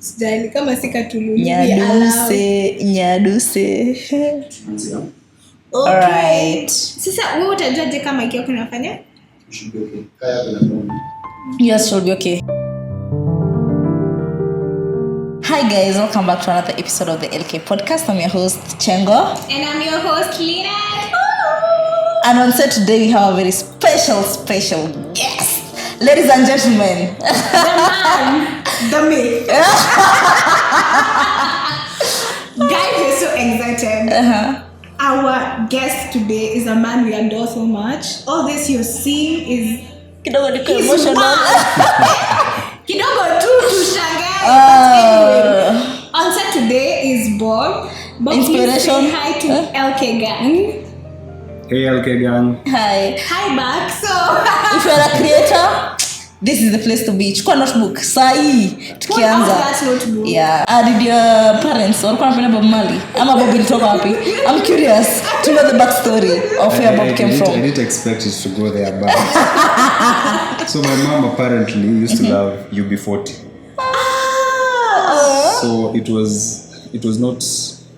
Sijali kama sikatulu. Nyaduse. Okay. Alright. Sasa wewe utajuaje kama ikiwa kunafanya? Yes, should be okay. Hi guys, welcome back to another episode of the LK podcast. I'm your host Chengo. And I'm your host Lina. And on set today we have a very special guest. Ladies and gentlemen. The myth. Guys, we're so excited. Our guest today is a man we adore so much. All this you're seeing is Kidogo emotional. Kidogo tu shangai. Anyway, on set today is Bob. Inspiration. Say hi to LK gang. Hey LK gang. Hi back. So if you're a creator, this is the place to be. Chukua notebook. Sahi tukianza. That notebook? Yeah. Did your parents walikuwa wanapenda Bob Marley? Ama Bob ilitoka wapi? I'm curious to know the backstory of where Bob came from. I didn't expect it to go there, but so my mom apparently used to love UB40. So it was not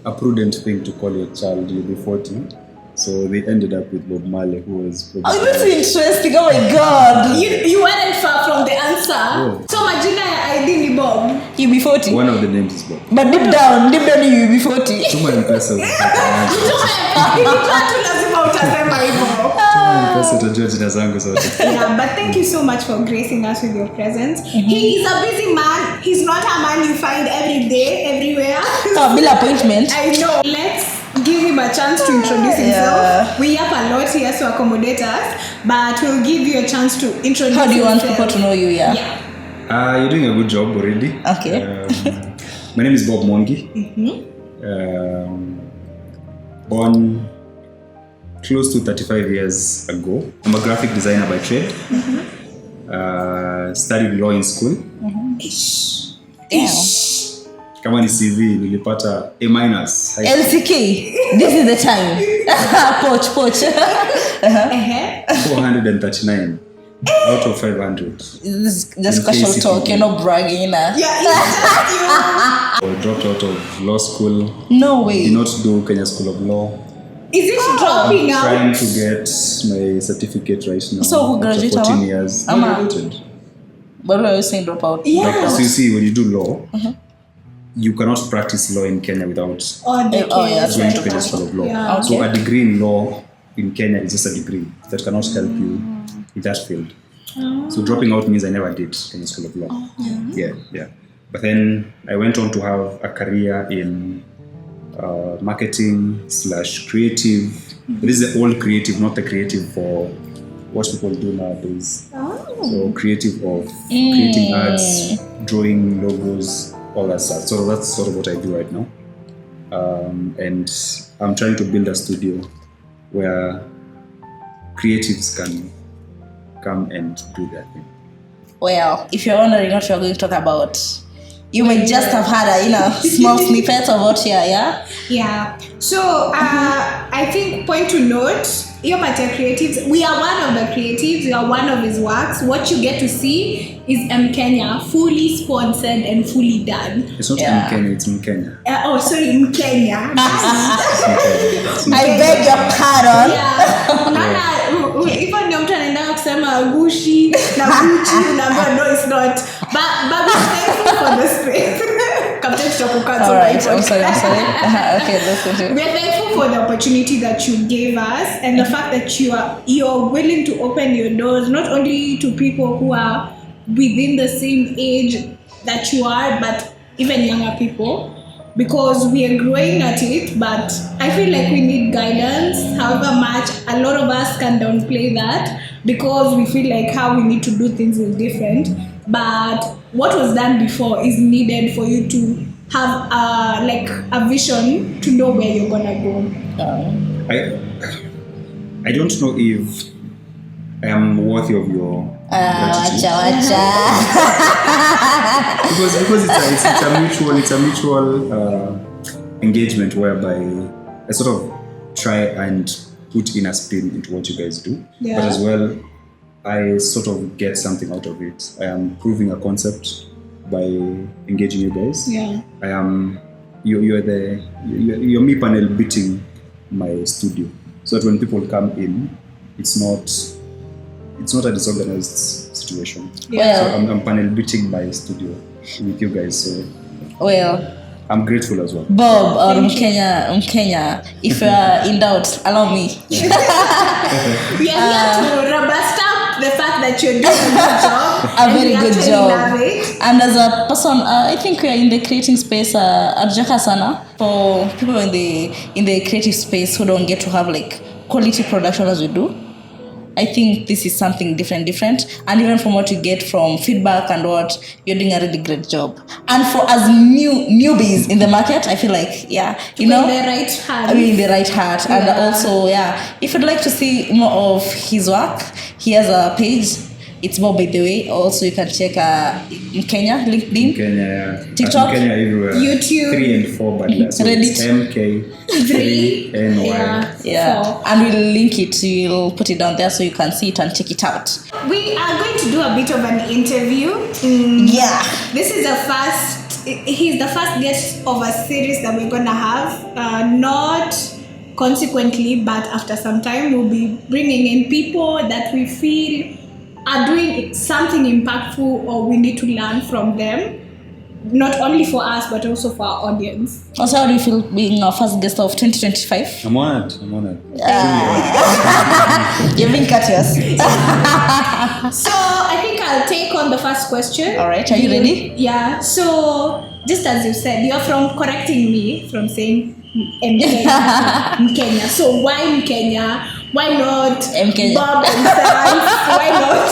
a prudent thing to call your child UB40. So they ended up with Bob Marley, who was probably... Oh, that's interesting. Oh my God. You weren't far from the answer. Oh. So majina ya ID ni Bob. UB40. One of the names is Bob. But deep down you UB40. Tuma M-Pesa. Lazima utasema hivyo. Tuma M-Pesa utajua jina zangu zote. Yeah, but thank you so much for gracing us with your presence. He is a busy man. He's not a man you find every day, everywhere. Oh, bill appointment. I know. Let's give him a chance to introduce himself. We have a lot here to accommodate us, but we'll give you a chance to introduce How do you want himself. people to know you? Yeah. You're doing a good job already. Okay. My name is Bob Mwangi. Born close to 35 years ago. I'm a graphic designer by trade. Studied law in school. Kama ni CV nilipata A-. LCK. This is the time. Poch. 439 out of 500. This is just casual talk, you're not bragging. Yeah, it's just you. I dropped out of law school. No way. Did not do Kenya School of Law. Is it dropping out? Trying to get my certificate right now. So who graduated? 14 years. Graduated. But what are you saying drop out? Yeah. Like, so you see, when you do law, you cannot practice law in Kenya without Yeah, going to Kenya School of Law. Yeah. Okay. So a degree in law in Kenya is just a degree that cannot help you in that field. So dropping out means I never did Kenya School of Law. Yeah. But then I went on to have a career in marketing/creative. This is the old creative, not the creative for what people do nowadays. So creative of creating ads, drawing logos, all that stuff. So that's sort of what I do right now. And I'm trying to build a studio where creatives can come and do their thing. Well, if you're wondering what we're going to talk about, you may just have had a small snippet of what here, yeah? Yeah. So I think point to note, you're creatives. We are one of the creatives. We are one of his works. What you get to see is Mkenya, fully sponsored and fully done. It's not Mkenya, it's Mkenya. Sorry, Mkenya. I beg your pardon. Even ndio mtu anaenda kusema Gucci na Gucci unaambia no it's not. But we're thankful for the space. All right, I'm sorry. Okay, let's continue. We're thankful for the opportunity that you gave us and the fact that you're willing to open your doors not only to people who are within the same age that you are, but even younger people, because we are growing at it. But I feel like we need guidance. However much a lot of us can downplay that because we feel like how we need to do things is different. But what was done before is needed for you to have a vision to know where you're gonna go. I don't know if I am worthy of your gratitude. because it's a mutual engagement whereby I sort of try and put in a spin into what you guys do, but as well I sort of get something out of it. I am proving a concept by engaging you guys. Yeah. I am you're me panel beating my studio, so that when people come in, it's not a disorganized situation. Yeah. So I'm panel beating my studio with you guys. So Well, I'm grateful as well. Bob or Mkenya, if you are in doubt, allow me. We are here to rubber stamp the fact that you're doing a good job. A very and we good actually job. love it. And as a person, I think we are in the creating space. Arjaka sana for people in the creative space who don't get to have like quality production as we do. I think this is something different, and even from what you get from feedback and what you're doing a really great job. And for as newbies in the market, I feel like you know, in the right hand. I mean, in the right heart. And also, if you'd like to see more of his work, he has a page. It's Bob, by the way. Also, you can check Mkenya, LinkedIn, Mkenya, TikTok, Mkenya everywhere. YouTube. 3 and 4, but less. So it's Reddit. MK3NY. Yeah, and we'll link it. We'll put it down there so you can see it and check it out. We are going to do a bit of an interview. Yeah. This is he's the first guest of a series that we're gonna have. Not consequently, but after some time, we'll be bringing in people that we feel are doing something impactful or we need to learn from them. Not only for us, but also for our audience. Also, how do you feel being our first guest of 2025? I'm honored. You're being courteous. So I think I'll take on the first question. All right, are you ready? Yeah. So just as you said, you're correcting me from saying Mkenya. So why Mkenya? Why not Mkenya? Bob and Sons? Why not?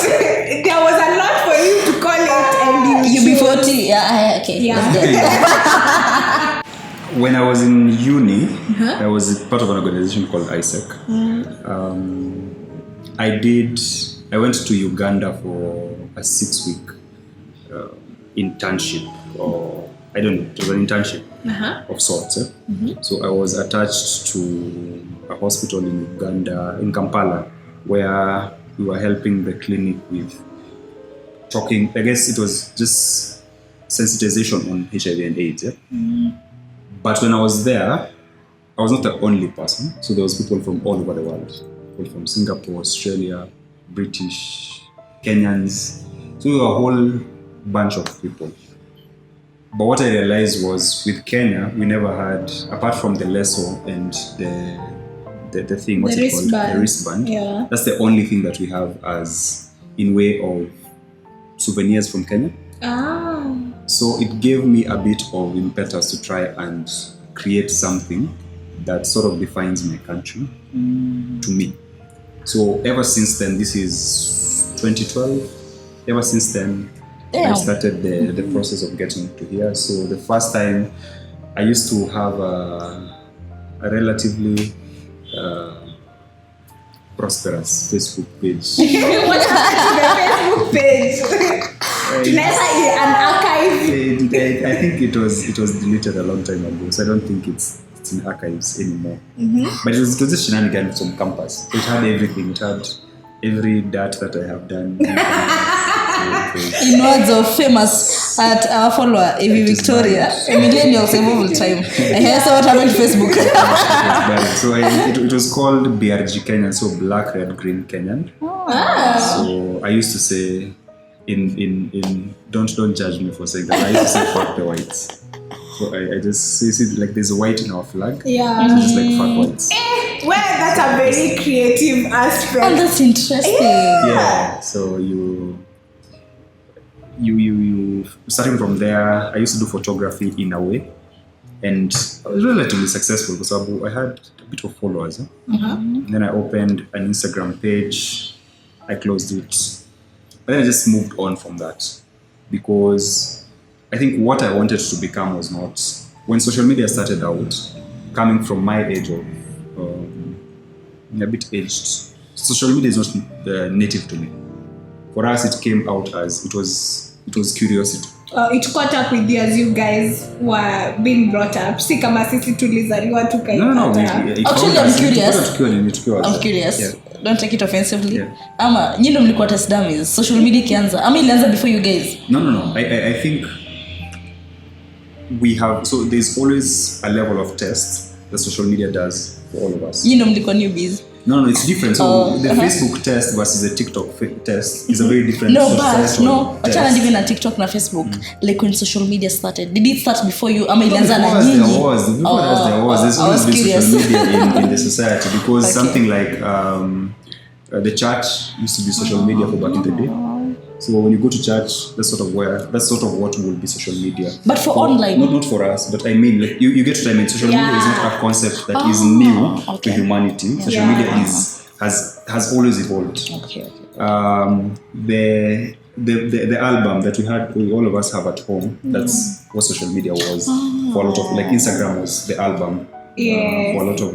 There was a lot for you to call it, and you UB40. Yeah. Okay. Yeah. Let's go. When I was in uni, I was part of an organization called ISEC. I went to Uganda for a 6-week internship, or I don't know, it was an internship of sorts. So I was attached to a hospital in Uganda, in Kampala, where we were helping the clinic with talking. I guess it was just sensitization on HIV and AIDS. But when I was there, I was not the only person. So there was people from all over the world. People from Singapore, Australia, British, Kenyans. So we were a whole bunch of people. But what I realized was with Kenya, we never had, apart from the lasso and the thing, what's it called? The wristband. Yeah. That's the only thing that we have as in way of souvenirs from Kenya. So it gave me a bit of impetus to try and create something that sort of defines my country to me. So ever since then, this is 2012, ever since then, I started the process of getting to here. So the first time, I used to have a relatively prosperous Facebook page. What happened to the Facebook page? An archive. I think it was deleted a long time ago, so I don't think it's in archives anymore. But it was just shenanigans from campus. It had everything. It had every dirt that I have done. In words of famous at our follower, Evie Victoria, millennials of all time. So what happened to Facebook? So it was called BRG Kenyan, so Black, Red, Green Kenyan. So I used to say in don't judge me for saying that. I used to say fuck the whites. So I just see like there's a white in our flag. Yeah. So just like fuck whites. Well, that's a very creative aspect. Oh, that's interesting. Yeah. So you starting from there, I used to do photography in a way, and I was relatively successful because I had a bit of followers. And then I opened an Instagram page. I closed it, but then I just moved on from that because I think what I wanted to become was not, when social media started out, coming from my age of a bit aged, social media is not native to me. For us, it came out as it was curiosity. It caught up with you as you guys were being brought up. Si kama sisi tulizaliwa tukaipata. No. Actually, I'm curious. Yeah. Don't take it offensively. Yeah. Ama nyinyi mlikuwa test dummies. Social media ikianza. Ama ilianza before you guys. No. I think there's always a level of test that social media does for all of us. Mlikuwa newbies. No, it's different. So the Facebook test versus the TikTok test is a very different test. Achana ndivyo na TikTok na Facebook. Like when social media started, did it start before you? Ama ilianza na nyinyi? There was. There's always been social media in the society because something like the church used to be social media for back in the day. So when you go to church, that's sort of what will be social media. But for online, not for us. But I mean, like you get what I mean. Social media is not a concept that is new to humanity. Yeah. Social media has always evolved. Okay. The album that all of us have at home. That's what social media was for a lot of, like Instagram was the album. For a lot of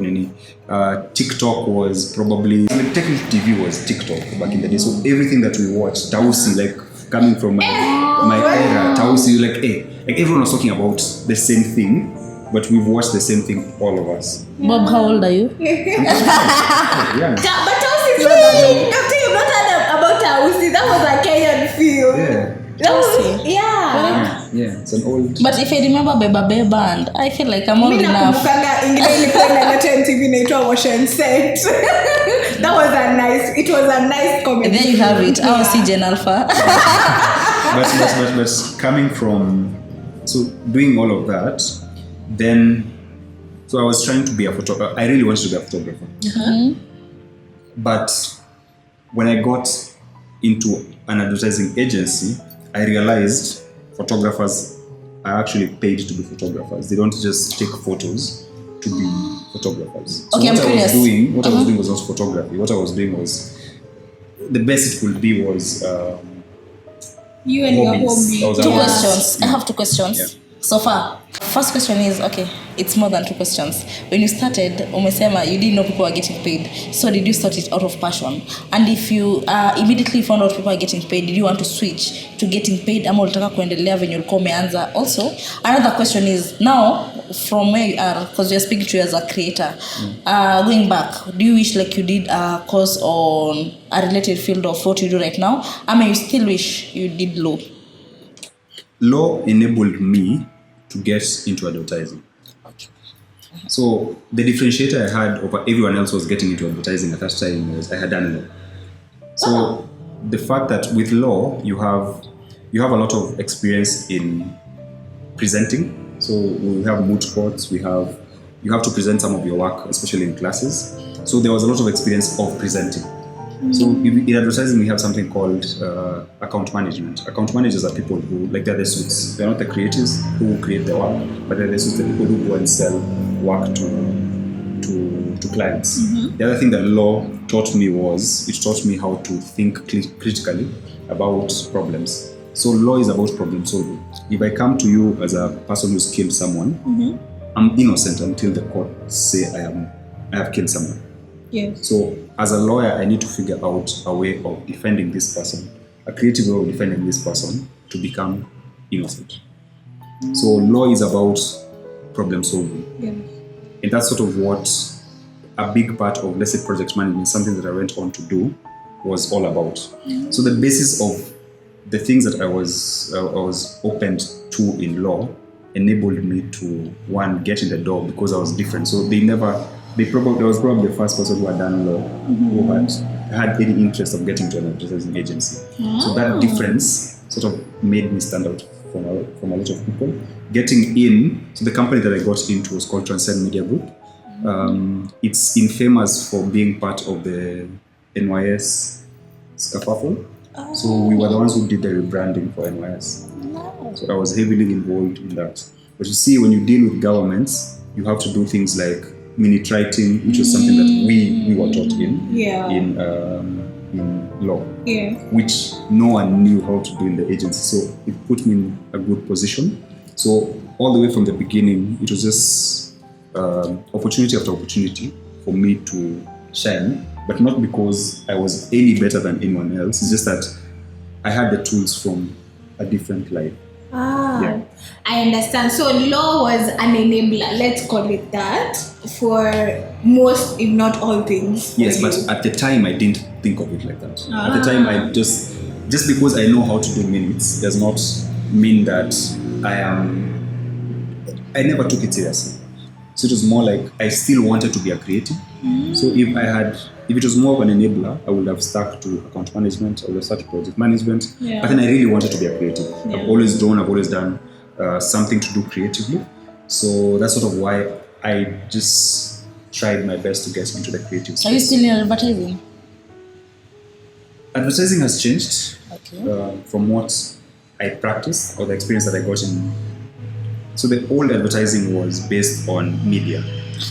TikTok was probably technically TV was TikTok back in the day. So everything that we watched, Tausi, like coming from my era, Tausi, like everyone was talking about the same thing, but we've watched the same thing, all of us. Bob, how old are you? Yeah. But Tausi is after you've not heard about Tausi, that was a Kenyan feel. Yeah. Yeah, it's an old. But if I remember Beba and I feel like I'm old enough. Ingine ilikuwa inaleta MTV inaitwa Wash and Set. It was a nice comedy. And there you have it. I was Gen Alpha. but coming from, so doing all of that, then, so I was trying to be a photographer. I really wanted to be a photographer. But when I got into an advertising agency, I realized photographers are actually paid to be photographers. They don't just take photos to be photographers. So okay, what I was doing was not photography. What I was doing was, the best it could be was you and hobbies. Your hobby. Two questions. I have two questions. Yeah. So far. First question is, okay, it's more than two questions. When you started, umesema you didn't know people were getting paid. So did you start it out of passion? And if you immediately found out people are getting paid, did you want to switch to getting paid? Ama ulitaka kuendelea venye ulikuwa umeanza? Also, another question is, now, from where you are, because you're speaking to you as a creator, going back, do you wish like you did a course on a related field of what you do right now? Ama you still wish you did law? Law enabled me to get into advertising. Okay. So the differentiator I had over everyone else was getting into advertising at that time was I had done law. So the fact that with law you have a lot of experience in presenting. So we have moot courts, you have to present some of your work, especially in classes. So there was a lot of experience of presenting. So in advertising, we have something called account management. Account managers are people who, like, they're the suits. They're not the creatives who create the work, but they're the suits, the people who go and sell work to clients. The other thing that law taught me was, it taught me how to think critically about problems. So law is about problem solving. If I come to you as a person who's killed someone, I'm innocent until the court say I have killed someone. Yes. So as a lawyer, I need to figure out a way of defending this person, a creative way of defending this person to become innocent. So law is about problem solving. Yes. And that's sort of what a big part of, let's say, project management, something that I went on to do, was all about. So the basis of the things that I was opened to in law enabled me to, one, get in the door because I was different. So I was probably the first person who had done law who had any interest of getting to an advertising agency. So that difference sort of made me stand out from a lot of people. Getting in, so the company that I got into was called Transcend Media Group. It's infamous for being part of the NYS Scaffle. So we were the ones who did the rebranding for NYS. So I was heavily involved in that. But you see, when you deal with governments, you have to do things like minute writing, which was something that we were taught in law, which no one knew how to do in the agency. So it put me in a good position. So all the way from the beginning, it was just opportunity after opportunity for me to shine, but not because I was any better than anyone else. It's just that I had the tools from a different life. I understand. So law was an enabler, let's call it that, for most, if not all things. Yes, but at the time I didn't think of it like that. At the time I just because I know how to do minutes does not mean that I am I never took it seriously. So it was more like I still wanted to be a creative. So if it was more of an enabler, I would have stuck to account management, I would have stuck to project management. But then I really wanted to be a creative. I've always done something to do creatively. So that's sort of why I just tried my best to get into the creative space. Are you still in advertising? Advertising has changed from what I practiced or the experience that I got in. So the old advertising was based on media.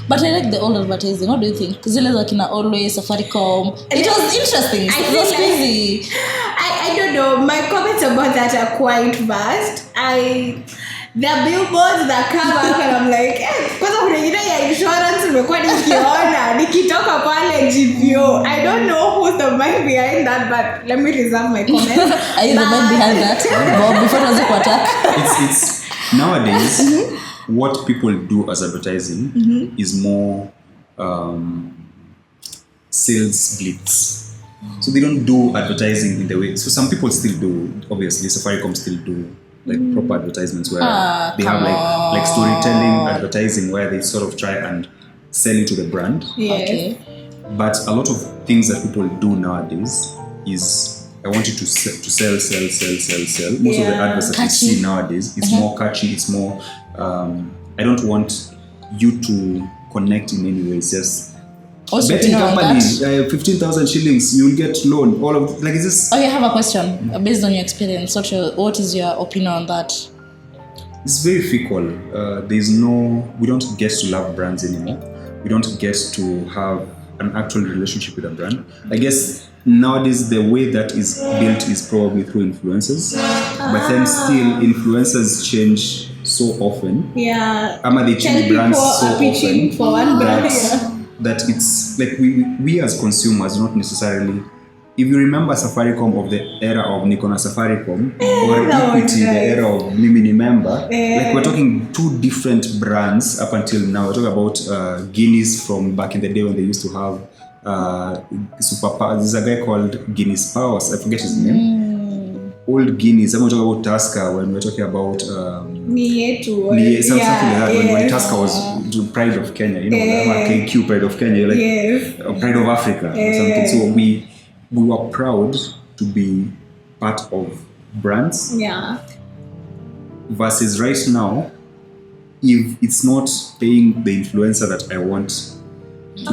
But I like the old advertising. What do you think? Zile za kina Always, Safaricom. It was interesting. It was crazy. I don't know. My comments about that are quite vast. There are billboards that come up and I'm like, kwanza kuna ingine ya insurance nimekuwa nikiona nikitoka pale GPO. I don't know who's the mind behind that, but let me reserve my comment. Are you the man behind that? Bob, before was it attack? It's nowadays what people do as advertising is more sales blitz. So they don't do advertising in the way. So some people still do. Obviously, Safaricom still do like proper advertisements where they have like storytelling advertising where they sort of try and sell you to the brand. Okay. But a lot of things that people do nowadays is I want you to sell. Most of the adverts that you see nowadays, it's more catchy. It's more. I don't want you to connect in any way. It's just also, betting company, 15,000 shillings, you'll get loan. All of like is this? Okay, I have a question based on your experience. What is your opinion on that? It's very fickle. We don't get to love brands anymore. We don't get to have an actual relationship with a brand. I guess nowadays the way that is built is probably through influencers. But then still influencers change so often. Yeah. They change brands so often. For one brand. That it's like we as consumers not necessarily. If you remember Safaricom of the era of Nikona Safaricom or Equity, the era of Mimi Member, like we're talking two different brands up until now. We're talking about Guinness from back in the day when they used to have there's a guy called Guinness Powers, I forget his name. Old Guinness. I'm talking about Tusker when we're talking about something like that. When Tusker was Pride of Kenya, KQ Pride of Kenya, like Pride of Africa or something. So we were proud to be part of brands. Yeah. Versus right now, if it's not paying the influencer that I want to,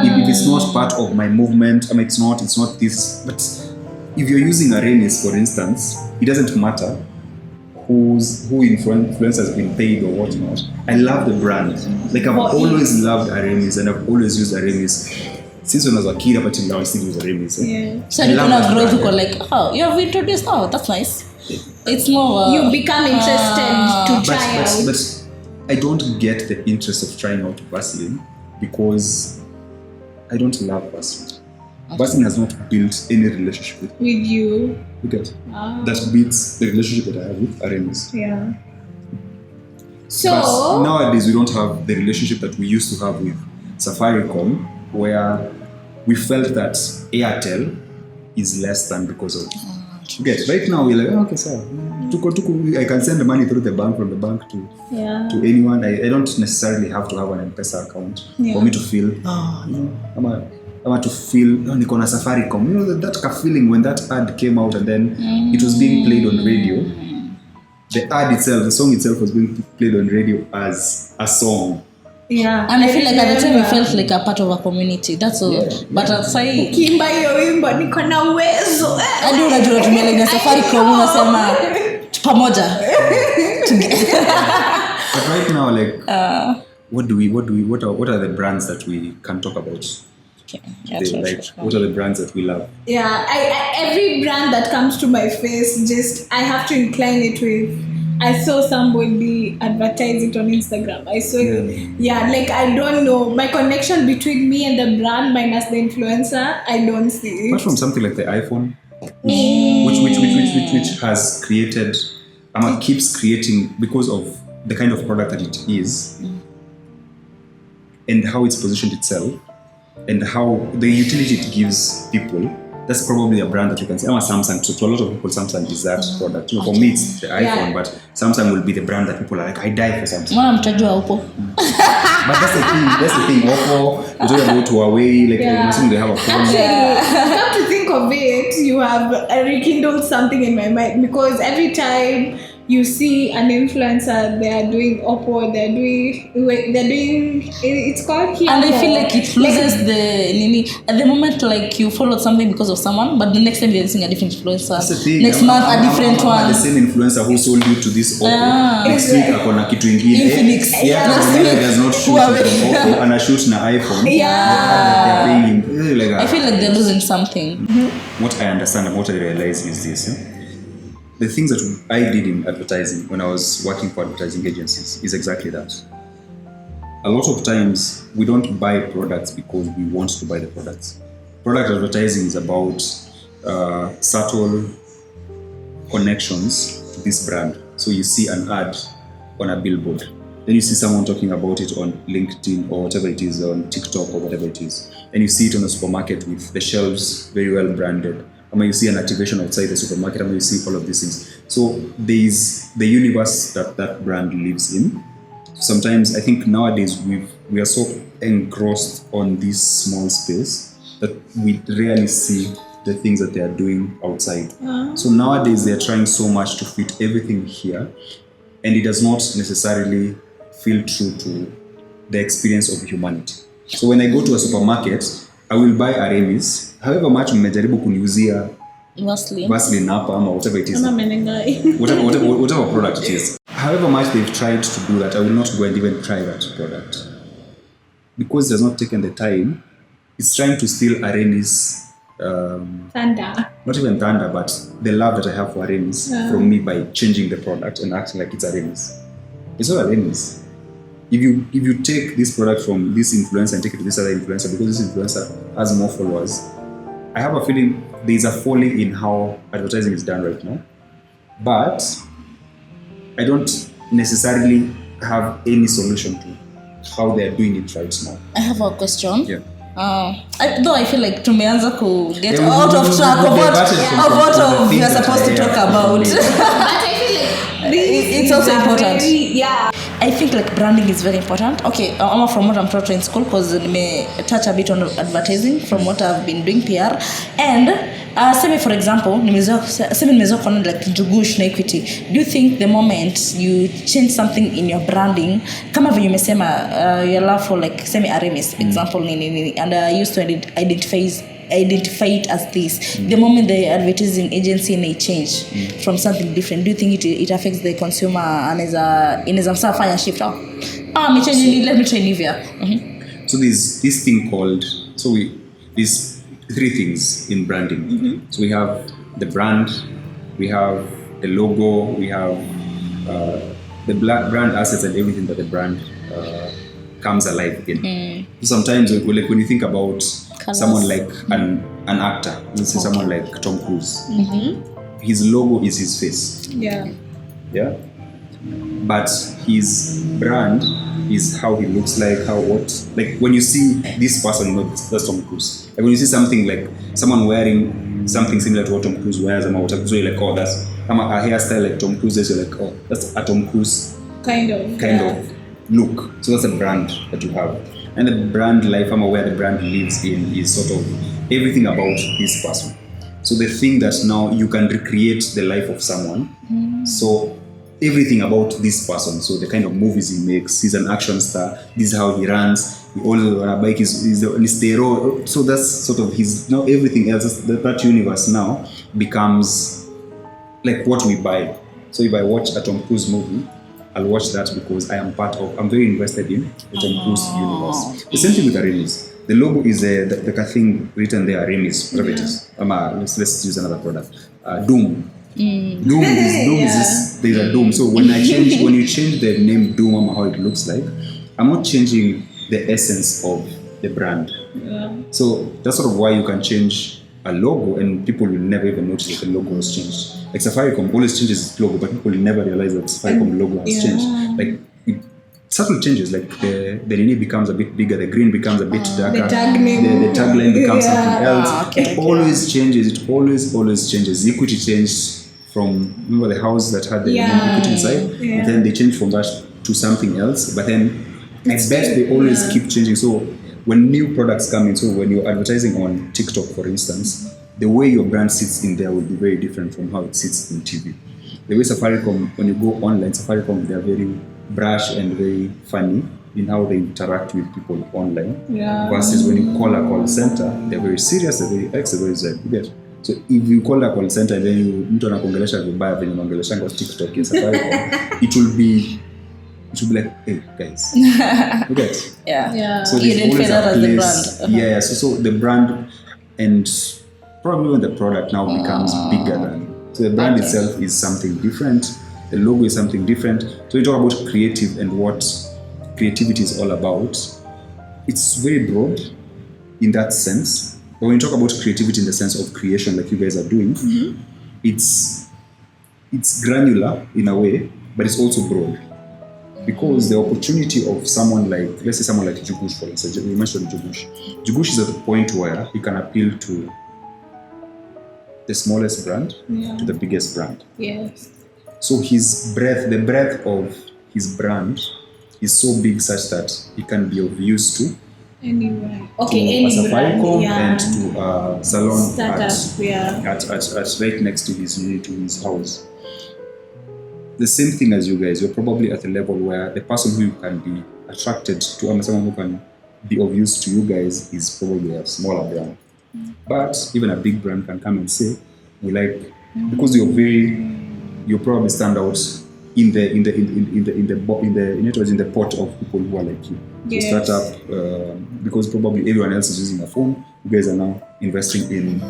if it's not part of my movement, it's not this, but if you're using Arenis, for instance, it doesn't matter who influencer has been paid or whatnot. I love the brand. Like I've always loved Arenis and I've always used Arenis. Since when I was a kid up until now, I still use Arenis. Yeah. So you can grow to like, you have introduced now. That's nice. It's more. You become interested to try out. But I don't get the interest of trying out Vaseline because I don't love Vaseline. Vaseline has not built any relationship with you. You get that beats the relationship that I have with Arenis. Yeah. So but nowadays we don't have the relationship that we used to have with Safaricom, where we felt that Airtel is less than because of. You get right now we're like okay, sir. I can send the money through the bank from the bank to anyone. I don't necessarily have to have an M-Pesa account for me to feel. I want to feel Nikona Safaricom. You know that feeling when that ad came out and then it was being played on radio. The ad itself, the song itself was being played on radio as a song. Yeah. And I feel like at the time you felt like a part of a community. That's all. Yeah. But outside Ukimba hiyo wimbo niko na uwezo. Hadi unajua tumelenga Safaricom unasema pamoja. But right now like what are the brands that we can talk about? What are the brands that we love? Yeah, every brand that comes to my face, just I have to incline it with. I saw somebody advertise it on Instagram. I saw like I don't know my connection between me and the brand minus the influencer. I don't see it. Apart from something like the iPhone, which has created, keeps creating because of the kind of product that it is, and how it's positioned itself. And how the utility it gives people that's probably a brand that you can say. I'm a Samsung. So to a lot of people, Samsung is that product. For me, it's the iPhone, but Samsung will be the brand that people are like, I die for Samsung. But that's the thing. Oppo, you talk about Huawei, like they have a phone. Actually, come to think of it, you have rekindled something in my mind, because every time you see an influencer, they are doing Oppo, they're doing it's called Kia. And I feel like it loses at the moment, like you followed something because of someone, but the next time you're using a different influencer. That's the thing. Next month a different one. The same influencer who sold you to this Oppo. Next week akona kitu ingine. Infinix. Does not shoot from Oppo and I shoot na iPhone. I feel like they're losing something. What I understand and what I realize is this. The things that I did in advertising when I was working for advertising agencies is exactly that. A lot of times we don't buy products because we want to buy the products. Product advertising is about subtle connections to this brand. So you see an ad on a billboard, then you see someone talking about it on LinkedIn or whatever it is, on TikTok or whatever it is, and you see it on a supermarket with the shelves very well branded. I mean, you see an activation outside the supermarket, I mean, you see all of these things. So there's the universe that brand lives in. Sometimes I think nowadays we are so engrossed on this small space that we rarely see the things that they are doing outside. So nowadays they are trying so much to fit everything here, and it does not necessarily feel true to the experience of humanity. So when I go to a supermarket, I will buy a Remis. However much mmejaribu kuniuzia Vaseline hapa ama whatever it is. Whatever product it is. However much they've tried to do that, I will not go and even try that product. Because it has not taken the time, it's trying to steal Remis thunder. Not even thunder, but the love that I have for Remis from me by changing the product and acting like it's a Remis. It's not a Remis. If you take this product from this influencer and take it to this other influencer, because this influencer has more followers, I have a feeling there is a falling in how advertising is done right now. But I don't necessarily have any solution to how they are doing it right now. I have a question. Yeah. Though I feel like tumeanza to get out of track of what we are supposed to talk about. But I feel like it's also important. I think like branding is very important. Okay, I'm from what I'm taught in school, because I may touch a bit on advertising from what I've been doing PR. And say for example, nimezoea kuona like Jugush na Equity. Do you think the moment you change something in your branding, kama vile umesema your love for like semi Remis example and I used to identify it as this, the moment the advertising agency may change from something different, do you think it affects the consumer and inaweza msafanya shift let me try Nivea? So there's this thing called, there's three things in branding. So we have the brand, we have the logo, we have the brand assets and everything that the brand comes alive again. So sometimes when you think about someone like an actor, let's say someone like Tom Cruise, his logo is his face. Yeah. But his brand is how he looks like, like when you see this person, you know that's Tom Cruise. Like when you see something like someone wearing something similar to what Tom Cruise wears, so you're like, oh, that's a hairstyle like Tom Cruise, you're like, oh, that's a Tom Cruise kind of look. So that's a brand that you have. And the brand life, where the brand lives in, is sort of everything about this person. So the thing that now you can recreate the life of someone. So everything about this person. So the kind of movies he makes, he's an action star. This is how he runs. All on a bike is the road. So that's sort of his. Now everything else, that universe now becomes like what we buy. So if I watch a Tom Cruise movie, I'll watch that because I'm very invested in the Tom Cruise universe. The same thing with the Remis. The logo is the thing written there, Remis, whatever it is. Let's use another product. Doom. Doom is this, there's a Doom. So when you change the name Doom, how it looks like, I'm not changing the essence of the brand. So that's sort of why you can change a logo and people will never even notice that the logo has changed. Like Safaricom always changes its logo, but people will never realize that Safaricom logo has changed. Like subtle changes, like the name becomes a bit bigger, the green becomes a bit darker, The tag name. the tagline becomes Yeah. something else. Okay, It always changes. It always changes. Equity changed from, remember the house that had the Yeah. name Equity inside, Yeah. and then they changed from that to something else. But then I It's bet still- they always yeah. keep changing. So when new products come in, so when you're advertising on TikTok, for instance, the way your brand sits in there will be very different from how it sits in TV. The way Safaricom, when you go online, Safaricom, they're very brash and very funny in how they interact with people online. Yeah. Versus when you call a call center, they're very serious, they're very X, they're very Z. You get? So if you call a call center and then mtu anakuongelesha vibaya venye unaongeleshanga kwa TikTok ya Safaricom, it will be like, hey guys. You get? Yeah. So You there's didn't always feel that a as the place- brand. Yeah, so the brand, and probably when the product now becomes bigger than, so the brand Okay. itself is something different, the logo is something different. So we talk about creative and what creativity is all about. It's very broad in that sense. But when you talk about creativity in the sense of creation, like you guys are doing, it's granular in a way, but it's also broad. Because the opportunity of someone like, let's say someone like Jugush, for instance, you mentioned Jugush. Jugush is at the point where he can appeal to the smallest brand to the biggest brand. Yes. So his breadth, the breadth of his brand is so big such that it can be of use to Anywhere. a Okay, any brand. Safaricom Yeah. and to a salon Startup, yeah. at right next to his house. The same thing as you guys, you're probably at a level where the person who can be attracted to, and someone who can be of use to you guys is probably a smaller brand. But even a big brand can come and say, we like, because you probably stand out in the pot of people who are like you. Yes. So startup, because probably everyone else is using a phone, you guys are now investing in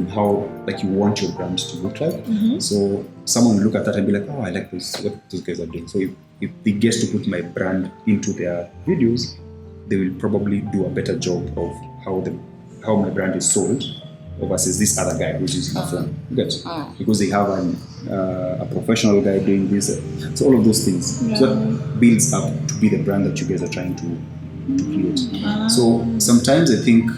how like you want your brand to look like. So someone will look at that and be like, oh, I like this, what those guys are doing. So if they get to put my brand into their videos, they will probably do a better job of how my brand is sold versus this other guy who's using a phone. You get? Because they have a professional guy doing this. So all of those things. Yeah. So that builds up to be the brand that you guys are trying to create. So sometimes I think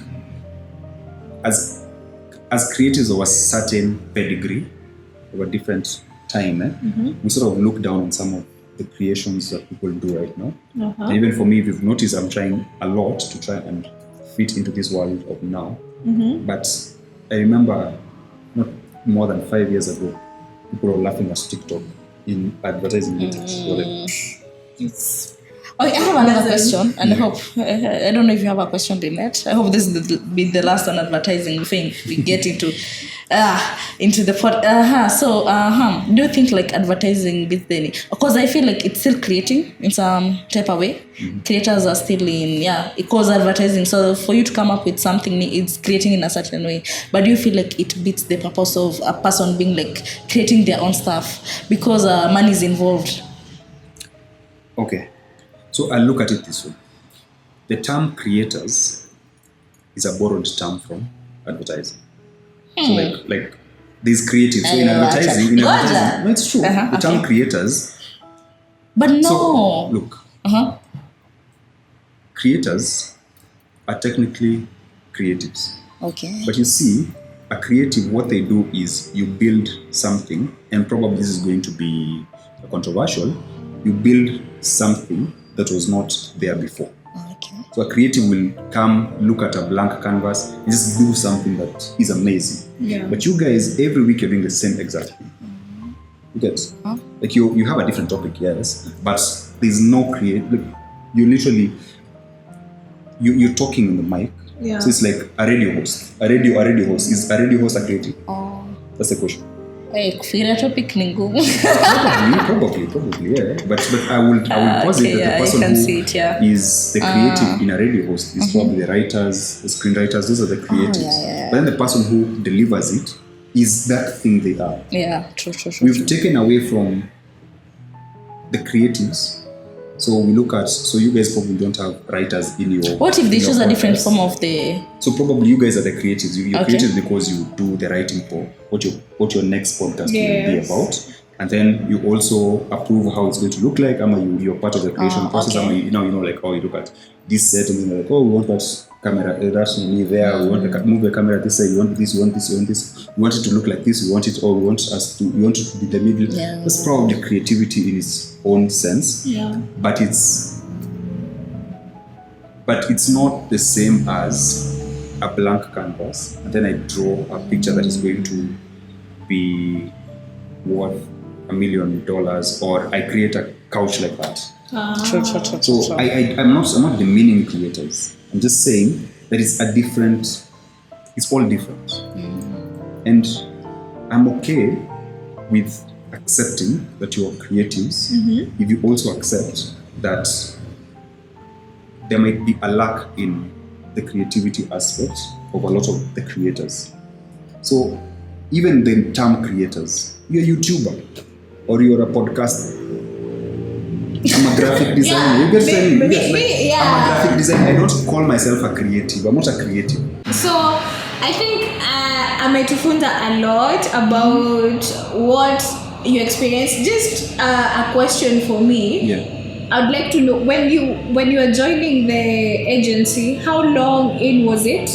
as creators of a certain pedigree, of a different time, we sort of look down on some of the creations that people do right now. And even for me, if you've noticed, I'm trying a lot to try and fit into this world of now. But I remember not more than 5 years ago, people were laughing at TikTok in advertising meetings. They were like, Okay, I have another question, and I hope I don't know if you have a question, Lynette. I hope this will be the last on advertising thing we get into the pod. Do you think like advertising is any? Because I feel like it's still creating in some type of way. Creators are still because advertising. So for you to come up with something, it's creating in a certain way. But do you feel like it beats the purpose of a person being like creating their own stuff because money is involved? okay. So I look at it this way. The term creators is a borrowed term from advertising. So like there's creative. So in advertising, no, it's true. The term creators. But no. So look, creators are technically creatives. Okay. But you see, a creative, what they do is you build something, and probably this is going to be controversial. You build something that was not there before. Okay. So a creative will come, look at a blank canvas, and just do something that is amazing. Yeah. But you guys, every week you're doing the same exact thing. You get? Like you have a different topic, yes, but there's no like, you literally, you're talking on the mic. Yeah. So it's like a radio host. A radio host. Is a radio host a creative? That's the question. Kufikiria topic ni ngumu. Probably, yeah. But I will posit that the person who is the creative in a radio host is probably the writers, the screenwriters. Those are the creatives. But then the person who delivers it is that thing they are. Yeah, true. We've taken away from the creatives. So we look at, so you guys probably don't have writers in your. What if they choose a different form of the? So probably you guys are the creatives. You're creative because you do the writing for what your next podcast will be about. and then you also approve how it's going to look like. You're part of the creation process. Okay. You look at this set and you're like, oh, we want that camera rationally there. We want to move the camera this side. We want this. We want this. We want this. We want it to look like this. We want it, or we want it to be the middle. Yeah. That's probably creativity in its own sense. Yeah. But it's not the same as a blank canvas, and then I draw a picture that is going to be worth $1 million, or I create a couch like that. True. So I'm not demeaning creators. I'm just saying that it's all different. And I'm okay with accepting that you are creatives if you also accept that there might be a lack in the creativity aspect of a lot of the creators. So even the term creators, you're a YouTuber or you're a podcaster. I'm a graphic designer. You get saying? I'm a graphic designer. I don't call myself a creative. I'm not a creative. So I think ametufunza a lot about what you experienced. Just a question for me. Yeah. I would like to know, when you were joining the agency, how long in was it?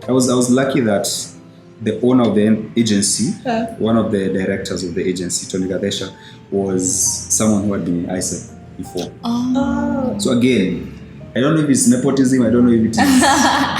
I was lucky that the owner of the agency, one of the directors of the agency, Tony Gadesha, was someone who had been in ISEC before. Oh. So again, I don't know if it's nepotism, I don't know if it is.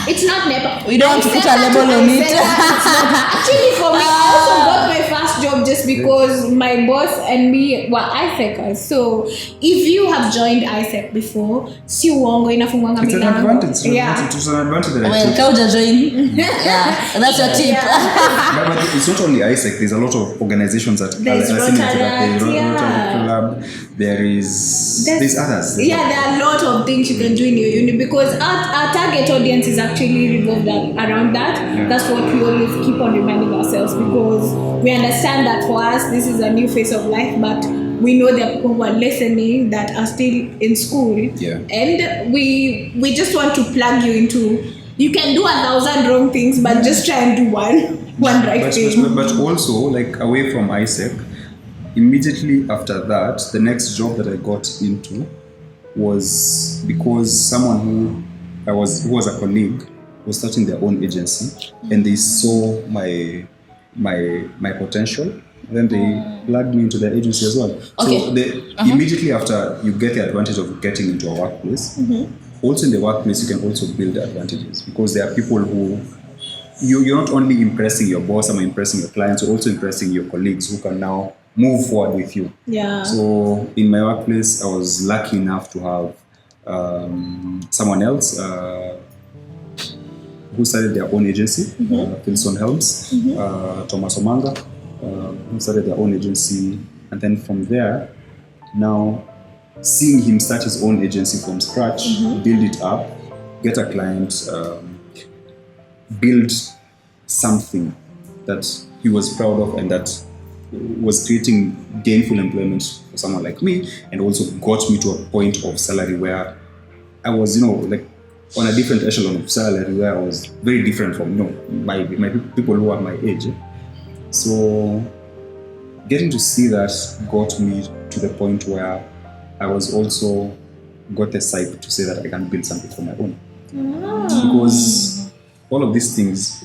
It's not nepo. We don't want to put a label on it. Actually, for me, I also got my first job just because my boss and me were ISECers. So if you have joined ISEC before, si uongo inafungwanga It's an milango. advantage. Yeah. It's an advantage that I Well, took. Kauja join. Yeah, that's your tip. But it's not only ISEC. There's a lot of organizations that There's Rotaract, Rotary Club. There's others. There are a lot of things you can do in your uni because our target audience is actually revolved around that. Yeah. That's what we always keep on reminding ourselves because we understand that for us this is a new phase of life, but we know there are people who are listening that are still in school. Yeah. And we just want to plug you into, you can do 1,000 wrong things, but just try and do one right thing. But also, like, away from ISEC, immediately after that, the next job that I got into was because someone who was a colleague was starting their own agency, and they saw my potential. Then they plugged me into their agency as well. Okay. So immediately after you get the advantage of getting into a workplace, also in the workplace you can also build advantages because there are people who you're not only impressing your boss or impressing your clients, you're also impressing your colleagues who can now move forward with you. Yeah. So in my workplace, I was lucky enough to have someone else who started their own agency, Philson Helms, Thomas Omanga, who started their own agency. And then from there, now seeing him start his own agency from scratch, build it up, get a client, build something that he was proud of and that was creating gainful employment for someone like me, and also got me to a point of salary where I was, like on a different echelon of salary where I was very different from, my people who are my age. So getting to see that got me to the point where I was also got the psyche to say that I can build something for my own. Because all of these things,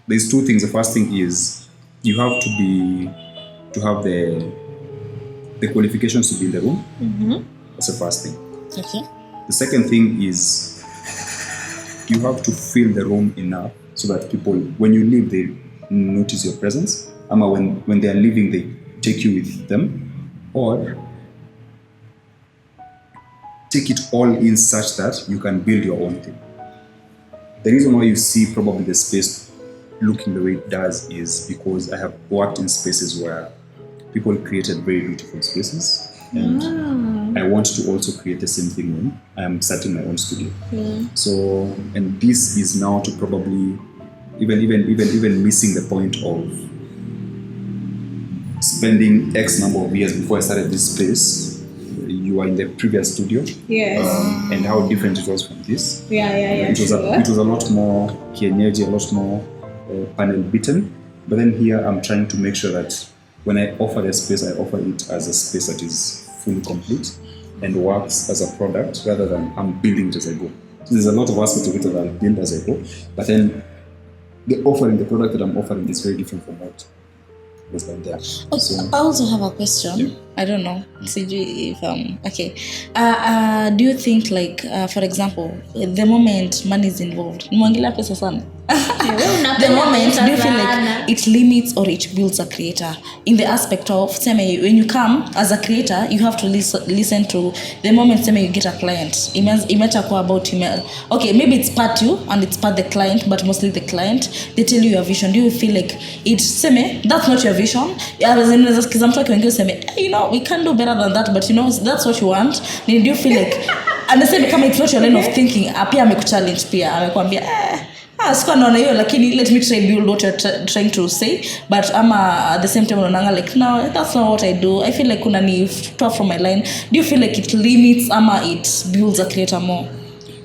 there's two things. The first thing is you have to have the qualifications to be in the room. That's the first thing. Okay. The second thing is you have to fill the room enough so that people, when you leave, they notice your presence. When they are leaving, they take you with them, or take it all in such that you can build your own thing. The reason why you see probably the space looking the way it does is because I have worked in spaces where people created very beautiful spaces, and I want to also create the same thing when I am starting my own studio. So, and this is now to probably even missing the point of spending X number of years before I started this space. You are in the previous studio, Yes. And how different it was from this. Yeah. It was a lot more kienyeji, a lot more panel beaten. But then here I'm trying to make sure that when I offer the space, I offer it as a space that is fully complete and works as a product rather than I'm building it as I go. So there's a lot of aspects of it that I'll build as I go, but then the product that I'm offering is very different from what was done there. So, I also have a question. Yeah. I don't know. CG, if okay. Do you think, like, for example, the moment money is involved, mwangilia pesa sana. The moment, do you feel like it limits or it builds a creator in the aspect of, when you come as a creator, you have to listen to the moment you get a client. It might talk about email. Okay, maybe it's part you and it's part the client, but mostly the client. They tell you your vision. Do you feel like it's that's not your vision? Because I'm talking when you say, we can do better than that, but that's what you want. Then do you feel like, and the same come it's not your line of thinking, apia amekuchallenge pia, amekwambia sikuwa naona hiyo lakini let me try build what you're trying to say, but at the same time unaona like no, that's not what I do. I feel like kuna ni tough from my line. Do you feel like it limits it builds a creator more?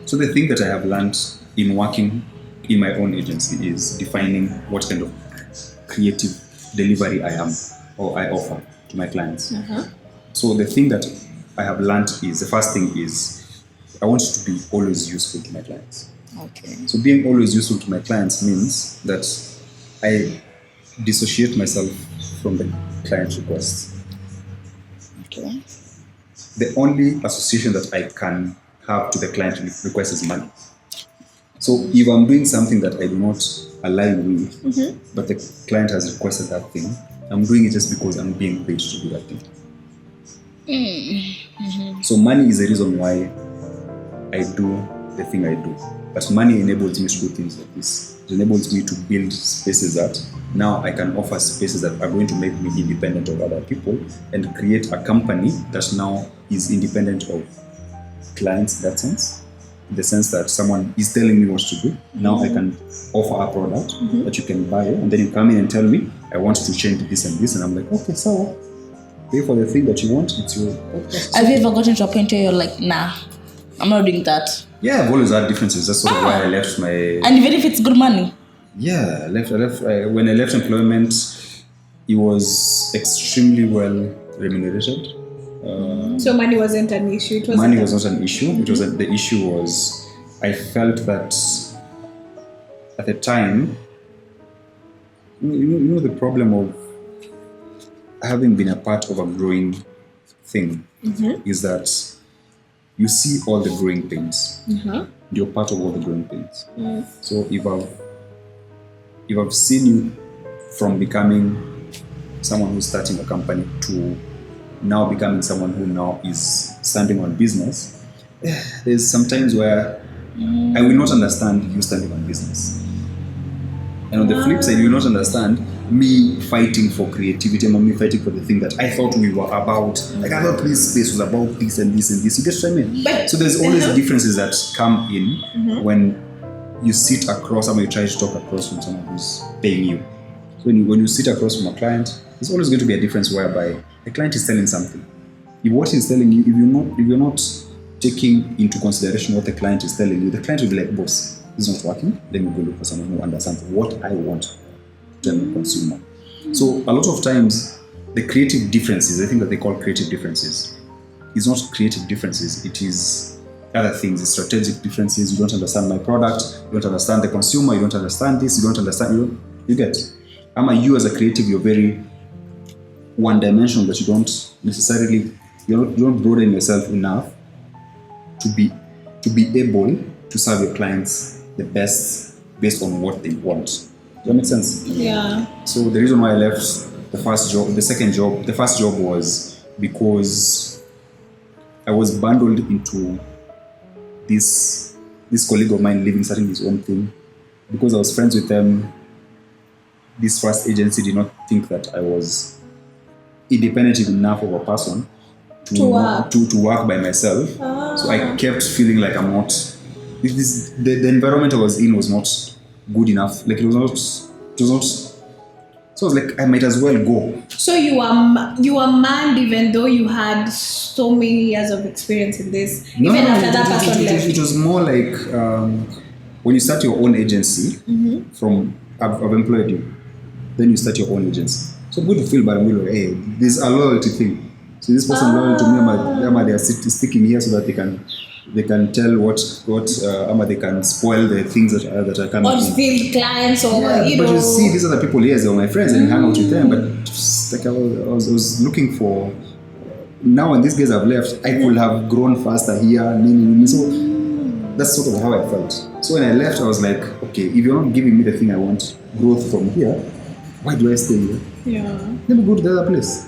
So the thing that I have learned in working in my own agency is defining what kind of creative delivery I am or I offer to my clients. So the thing that I have learned is, the first thing is I want to be always useful to my clients. Okay. So being always useful to my clients means that I dissociate myself from the client requests. Okay. The only association that I can have to the client request is money. So if I'm doing something that I do not align with, but the client has requested that thing, I'm doing it just because I'm being paid to do that thing. So money is the reason why I do the thing I do. But money enables me to do things like this. It enables me to build spaces that now I can offer spaces that are going to make me independent of other people and create a company that now is independent of clients in that sense. In the sense that someone is telling me what to do. Now I can offer a product that you can buy, and then you come in and tell me, I want to change this and this, and I'm like, okay, so pay for the thing that you want, it's your podcast. Have you ever gotten to a point where you're like, nah, I'm not doing that? Yeah, I've always had differences. That's sort of why I left my... And even if it's good money? Yeah, I left. When I left employment, it was extremely well remunerated. So money wasn't an issue? Money was not an issue. It was the issue was, I felt that at the time, you know the problem of having been a part of a growing thing is that you see all the growing pains. You're part of all the growing pains. So if I've seen you from becoming someone who's starting a company to now becoming someone who now is standing on business, there's some times where I will not understand you standing on business. And on the flip side, you will not understand me fighting for creativity and me fighting for the thing that I thought we were about. Like, I thought this space was about this and this and this. You get what I mean? So there's always differences that come in when you sit across, or you try to talk across from someone who's paying you. So when you sit across from a client, there's always going to be a difference whereby the client is telling something. If what he's telling you, if you're not taking into consideration what the client is telling you, the client will be like, boss, this is not working. Let me go look for someone who understands what I want to tell the consumer. So a lot of times, the creative differences, I think that they call creative differences, is not creative differences. It is other things. It's strategic differences. You don't understand my product. You don't understand the consumer. You don't understand this. You don't understand. You get. You as a creative, you're very one-dimensional, but you don't necessarily, you don't broaden yourself enough to be able to serve your clients the best based on what they want. Does that make sense? Yeah. So the reason why I left the first job was because I was bundled into this colleague of mine starting his own thing. Because I was friends with them, this first agency did not think that I was independent enough of a person to work by myself. So I kept feeling like I'm not. The environment I was in was not good enough. Like it was not. So I was like, I might as well go. So you were manned even though you had so many years of experience in this. After that person left. It was more like when you start your own agency. From I've employed you, then you start your own agency. So I'm going to feel bad. I'm going to, hey, there's a loyalty thing. So this person loyal to me, they are sticking here so that they can tell what they can spoil the things that are coming. Or steal clients, or but you see, these are the people here. They are my friends, and you hang out with them. But just like I was looking for. Now when these guys have left, I could have grown faster here. So that's sort of how I felt. So when I left, I was like, okay, if you're not giving me the thing I want, growth from here, why do I stay here? Yeah. Let me go to the other place.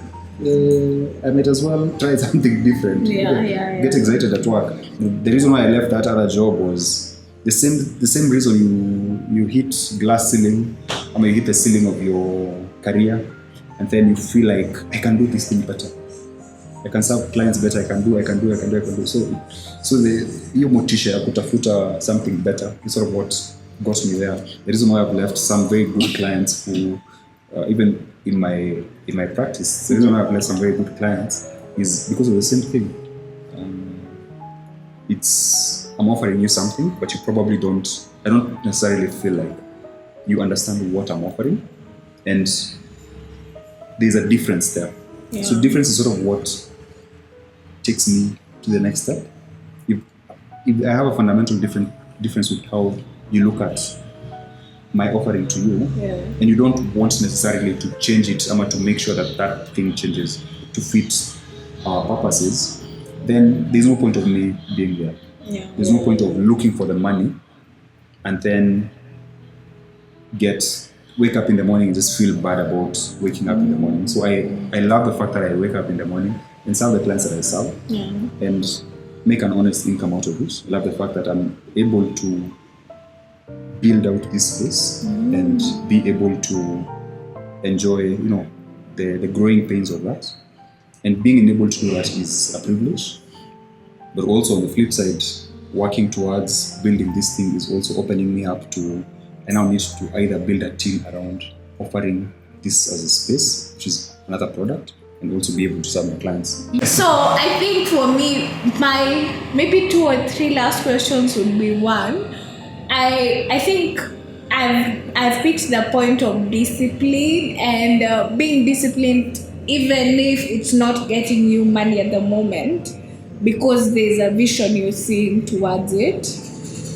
I might as well try something different. Get excited at work. The reason why I left that other job was the same reason you hit glass ceiling. I mean, you hit the ceiling of your career, and then you feel like I can do this thing better. I can serve clients better. I can do. So hiyo motisha ya kutafuta something better is sort of what got me there. The reason why I've left some very good clients who even in my practice, the reason why I've left some very good clients is because of the same thing. I'm offering you something, but you probably don't. I don't necessarily feel like you understand what I'm offering, and there's a difference there. Yeah. So difference is sort of what takes me to the next step. If I have a fundamental difference with how you look at my offering to you, and you don't want necessarily to change it, to make sure that thing changes to fit our purposes, then there's no point of me being there. There's no point of looking for the money and then wake up in the morning and just feel bad about waking up in the morning. So I love the fact that I wake up in the morning and serve the clients that I serve and make an honest income out of it. I love the fact that I'm able to build out this space and be able to enjoy, the growing pains of that. And being able to do that is a privilege. But also on the flip side, working towards building this thing is also opening me up to, I now need to either build a team around offering this as a space, which is another product, and also be able to serve my clients. So I think for me, my maybe 2 or 3 last questions would be one. I think I've reached the point of discipline and being disciplined, even if it's not getting you money at the moment, because there's a vision you're seeing towards it.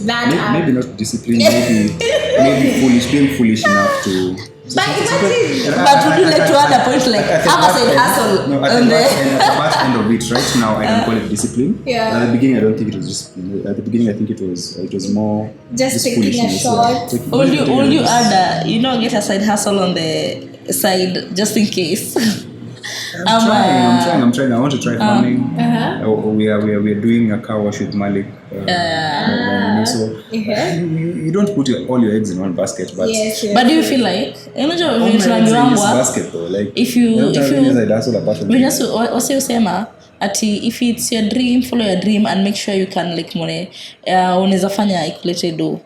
Maybe not discipline, maybe being foolish enough to. But would you like to add a point like have a side hustle? No, at the back end of it, right now I can call it discipline. At the beginning, I don't think it was discipline. At the beginning, I think it was more just taking a shot. Will you add get a side hustle on the side just in case? I'm trying. I want to try farming. We are doing a car wash with Malik. So you don't put all your eggs in one basket, but but do you feel like basket though? Like if if it's your dream, follow your dream and make sure you can unaweza fanya ikulete do.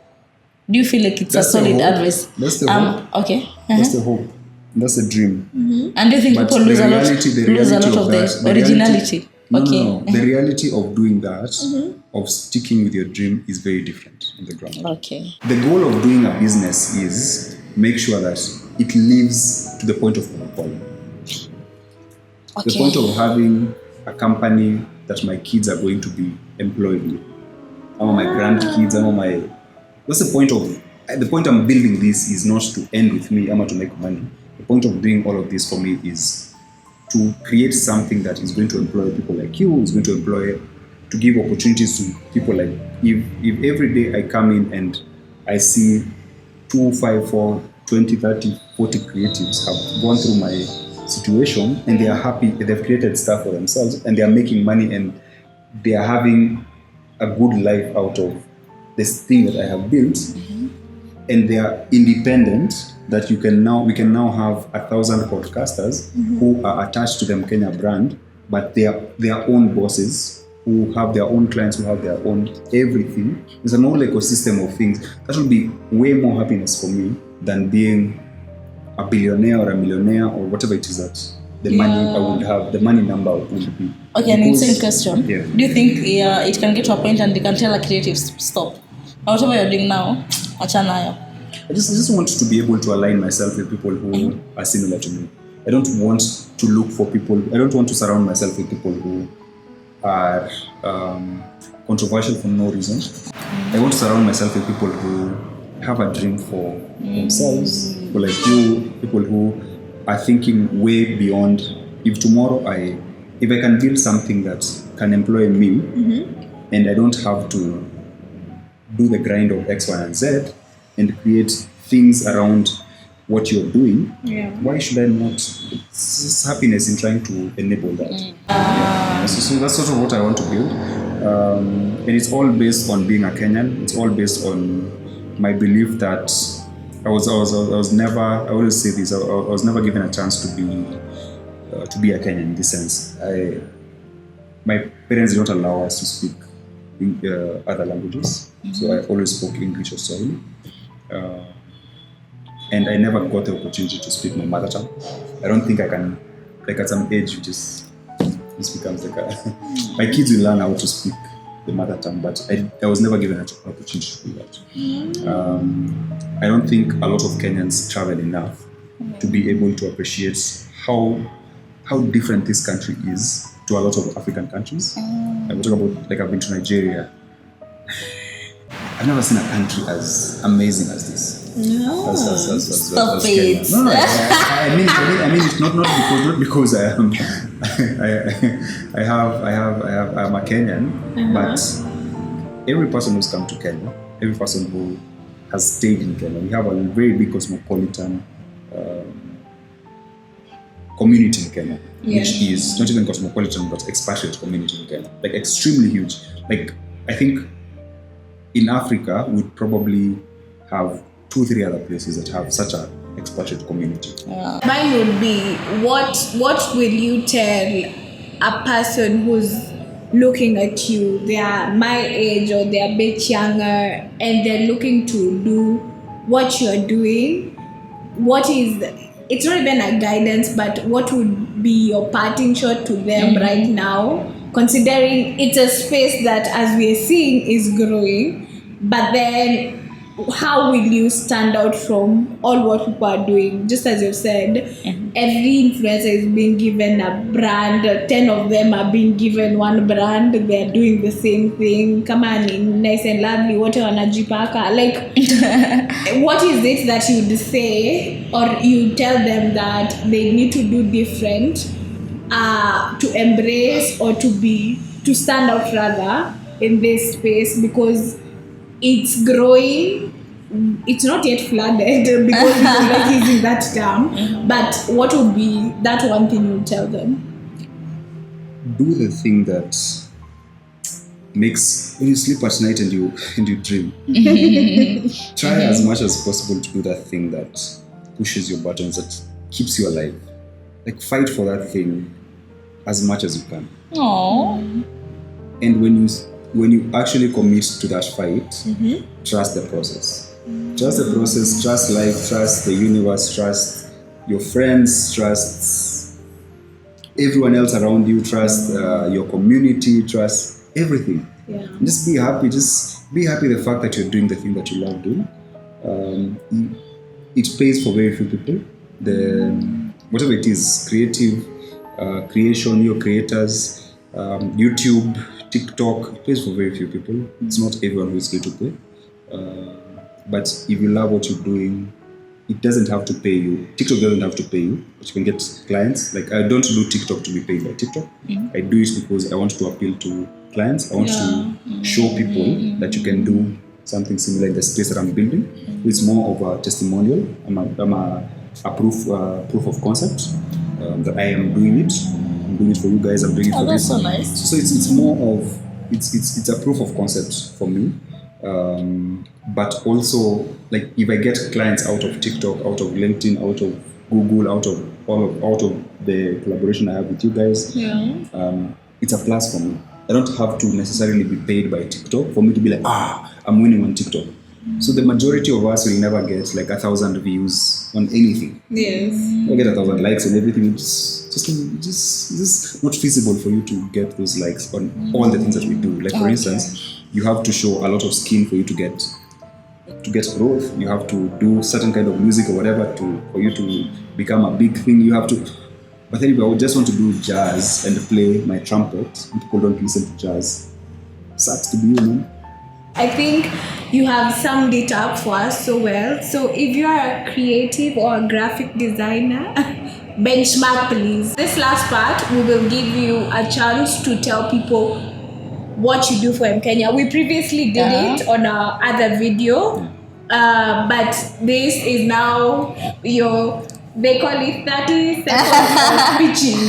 Do you feel like it's a solid advice? That's the hope. Okay. That's the hope. That's the dream. And do you think people lose a lot of the originality? No. The reality of doing that, of sticking with your dream, is very different on the ground. Okay. The goal of doing a business is make sure that it lives to the point of monopoly. Okay. The point of having a company that my kids are going to be employed with. My grandkids, that's the point of. The point I'm building this is not to end with me, to make money. The point of doing all of this for me is to create something that is going to employ people like you, is going to give opportunities to people like, if every day I come in and I see 2, 5, 4, 20, 30, 40 creatives have gone through my situation and they are happy, they've created stuff for themselves and they are making money and they are having a good life out of this thing that I have built, and they are independent, that we can now have 1,000 podcasters who are attached to the Mkenya brand, but they are their own bosses, who have their own clients, who have their own everything. There's an whole ecosystem of things. That will be way more happiness for me than being a billionaire or a millionaire or whatever it is that the money I would have, the money number would be. Okay, an insane question. Yeah. Do you think it can get to a point and they can tell a creative stop? Whatever you're doing now, achana nayo. I just want to be able to align myself with people who are similar to me. I don't want to look for people. I don't want to surround myself with people who are controversial for no reason. I want to surround myself with people who have a dream for themselves, people like you, people who are thinking way beyond. If tomorrow if I can build something that can employ me, and I don't have to do the grind of X, Y, and Z, and create things around what you're doing, why should I not? It's just happiness in trying to enable that. So that's sort of what I want to build. And it's all based on being a Kenyan. It's all based on my belief that I was never, I always say this, I was never given a chance to be a Kenyan in this sense. My parents did not allow us to speak other languages. So I always spoke English or Swahili. And I never got the opportunity to speak my mother tongue. I don't think I can, like at some age, this becomes like my kids will learn how to speak the mother tongue, but I was never given an opportunity to do that. I don't think a lot of Kenyans travel enough to be able to appreciate how different this country is to a lot of African countries. I will talk about, like, I've been to Nigeria. I've never seen a country as amazing as this. No. Stop it. No, I mean it's not because I am I'm a Kenyan, but every person who's come to Kenya, every person who has stayed in Kenya, we have a very big cosmopolitan community in Kenya, which is not even cosmopolitan but expatriate community in Kenya, like extremely huge. Like, I think in Africa we'd probably have 2-3 other places that have such an expatriate community. Mine would be, what will you tell a person who's looking at you? They are my age or they're a bit younger and they're looking to do what you're doing. It's not even a guidance, but what would be your parting shot to them right now, considering it's a space that, as we're seeing, is growing, but then how will you stand out from all what people are doing? Just as you've said, every influencer is being given a brand, 10 of them are being given one brand, they're doing the same thing. Come on, nice and lovely, what wanajipaka. Like, what is it that you'd say or you tell them that they need to do different to embrace or to stand out rather in this space? Because it's growing. It's not yet flooded because people like using that term. But what would be that one thing you tell them? Do the thing that makes, when you sleep at night and you dream. Try as much as possible to do that thing that pushes your buttons, that keeps you alive. Like, fight for that thing as much as you can. Aww. And when you actually commit to that fight, trust the process. Trust the process, trust life, trust the universe, trust your friends, trust everyone else around you, trust your community, trust everything. Yeah. Just be happy. Just be happy the fact that you're doing the thing that you love doing. It pays for very few people. Whatever it is, creative, creation, your creators, YouTube, TikTok, it pays for very few people. It's not everyone who is going to pay. But if you love what you're doing, it doesn't have to pay you. TikTok doesn't have to pay you, but you can get clients. Like, I don't do TikTok to be paid by TikTok. I do it because I want to appeal to clients. I want to show people that you can do something similar in the space that I'm building. It's more of a testimonial. I'm a proof of concept that I am doing it. I'm doing it for you guys. I'm doing it for this. That's so nice. So it's more of it's a proof of concept for me. But also, like, if I get clients out of TikTok, out of LinkedIn, out of Google, out of the collaboration I have with you guys, it's a plus for me. I don't have to necessarily be paid by TikTok for me to be like, I'm winning on TikTok. So the majority of us will never get like 1,000 views on anything. Yes. We'll get 1,000 likes and everything. It's just not feasible for you to get those likes on all the things that we do. Like, for instance, you have to show a lot of skin for you to get to get growth. You have to do certain kind of music or whatever for you to become a big thing. You have to. But then if I would just want to do jazz and play my trumpet, and people don't listen to jazz, sucks to be you, man. I think you have summed it up for us so well. So if you are a creative or a graphic designer, benchmark please. This last part, we will give you a chance to tell people what you do for Mkenya. We previously did it on our other video, but this is now they call it 30 seconds of pitching.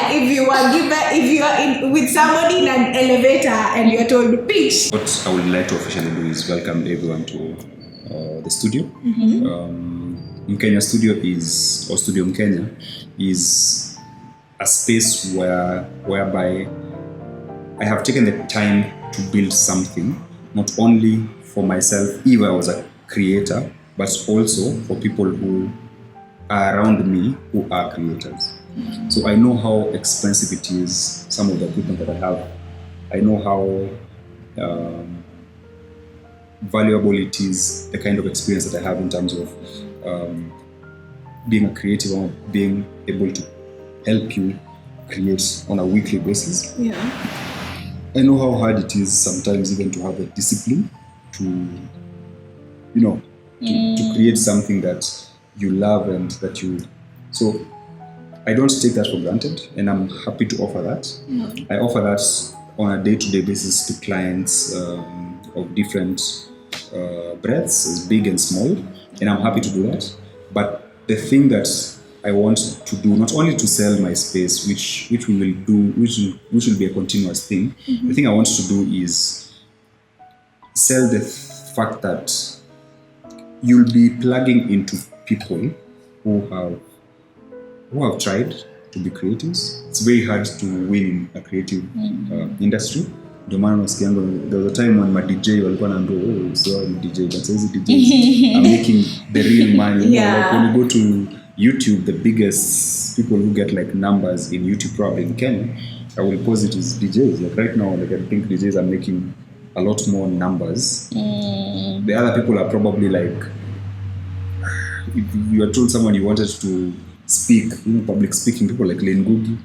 If you are with somebody in an elevator and you're told to pitch. What I would like to officially do is welcome everyone to the studio. Mkenya Studio Studio Mkenya is a space whereby I have taken the time to build something, not only for myself, if I was a creator, but also for people who are around me who are creators. So I know how expensive it is, some of the equipment that I have. I know how valuable it is, the kind of experience that I have in terms of being a creative or being able to help you create on a weekly basis. Yeah. I know how hard it is sometimes even to have the discipline to create something that you love and that you. So I don't take that for granted, and I'm happy to offer that. I offer that on a day-to-day basis to clients of different breadths, as big and small, and I'm happy to do that. But the thing that I want to do, not only to sell my space, which we will do, which will be a continuous thing. The thing I want to do is sell the fact that you'll be plugging into people who have tried to be creatives. It's very hard to win in a creative industry. Ndio maana nasikianga, there was a time when my DJ walikuwa naambia, so I'm DJ, but as DJs, I'm making the real money. Like when you go to YouTube, the biggest people who get like numbers in YouTube probably in Kenya, I will post it as DJs. Like right now, like I think DJs are making a lot more numbers. The other people are probably like, if you are told someone you wanted to speak, public speaking, people like Lane Gugi,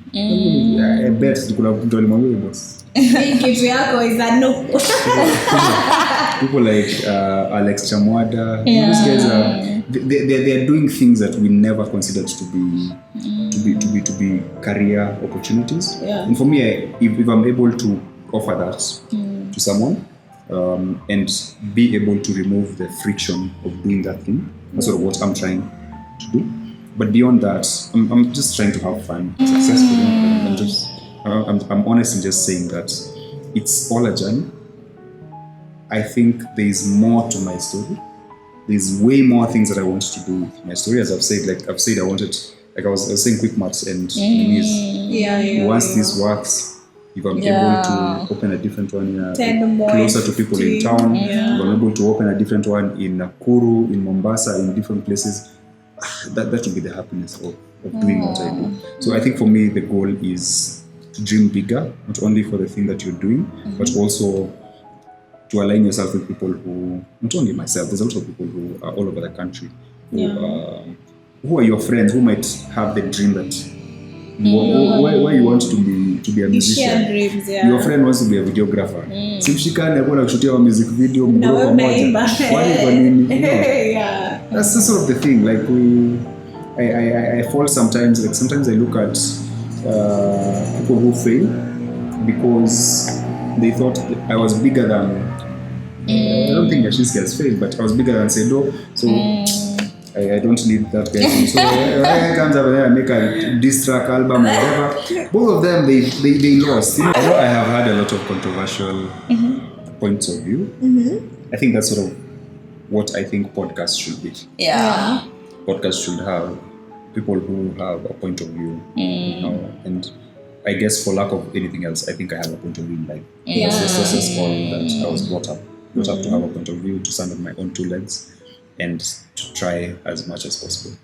I bet kuna mtu alimwambia boss. Kitu yako is a no. People like Alex Chamwada, those guys are they are doing things that we never considered to be career opportunities. And for me, if I'm able to offer that to someone and be able to remove the friction of doing that thing, that's sort of what I'm trying to do. But beyond that, I'm just trying to have fun, successful. I'm honest in just saying that it's all a journey. I think there is more to my story. There's way more things that I want to do with my story. As I've said, I wanted, like I was saying, quick maths and knees. Once this works, if I'm able to open a different one closer to people in town, if I'm able to open a different one in Nakuru, in Mombasa, in different places, that will be the happiness of doing what I do. So I think for me, the goal is to dream bigger, not only for the thing that you're doing, but also to align yourself with people who, not only myself, there's also people who are all over the country, who are your friends, who might have the dream that where you want to be a musician. Share dreams, Your friend wants to be a videographer. Simshikane akuwa kushutia music video mgoro pamoja. Why kwa nini? That's the sort of the thing. Like I fall sometimes. Like sometimes I look at people who fail because they thought I was bigger than. I don't think Yashinski has failed, but I was bigger than Sedo, so I don't need that guy. So I comes over there and make a diss track album or whatever. Both of them, they lost. I know I have had a lot of controversial points of view. I think that's sort of what I think podcasts should be. Podcasts should have people who have a point of view. And I guess for lack of anything else, I think I have a point of view in life. That's just all that I was brought up to have a point of view, to stand on my own two legs, and to try as much as possible.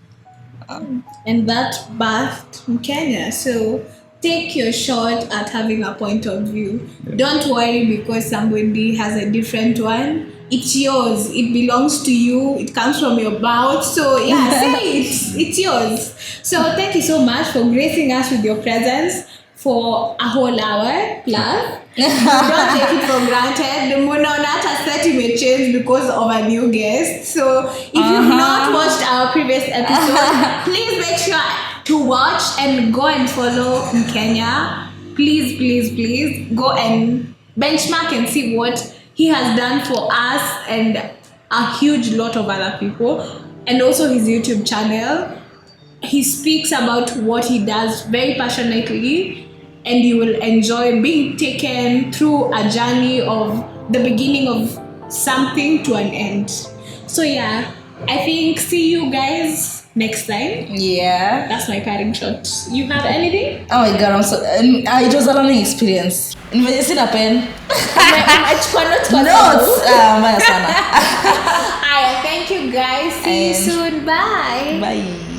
And that birthed Mkenya. So take your shot at having a point of view. Don't worry because somebody has a different one. it's yours. It belongs to you. It comes from your mouth. So yeah, say it's yours. So thank you so much for gracing us with your presence for a whole hour plus. Don't take it for granted. The Mononata setting may change because of a new guest. So if you've not watched our previous episode, please make sure to watch and go and follow Mkenya. Please go and benchmark and see what he has done for us and a huge lot of other people. And also his YouTube channel. He speaks about what he does very passionately, and you will enjoy being taken through a journey of the beginning of something to an end. So yeah, I think see you guys next time. Yeah. That's my parting shot. You have anything? Oh my god, I'm so it was a learning experience. Nimejisi na pen. Notes. Mbaya sana. Alright, thank you guys. See you soon. Bye. Bye.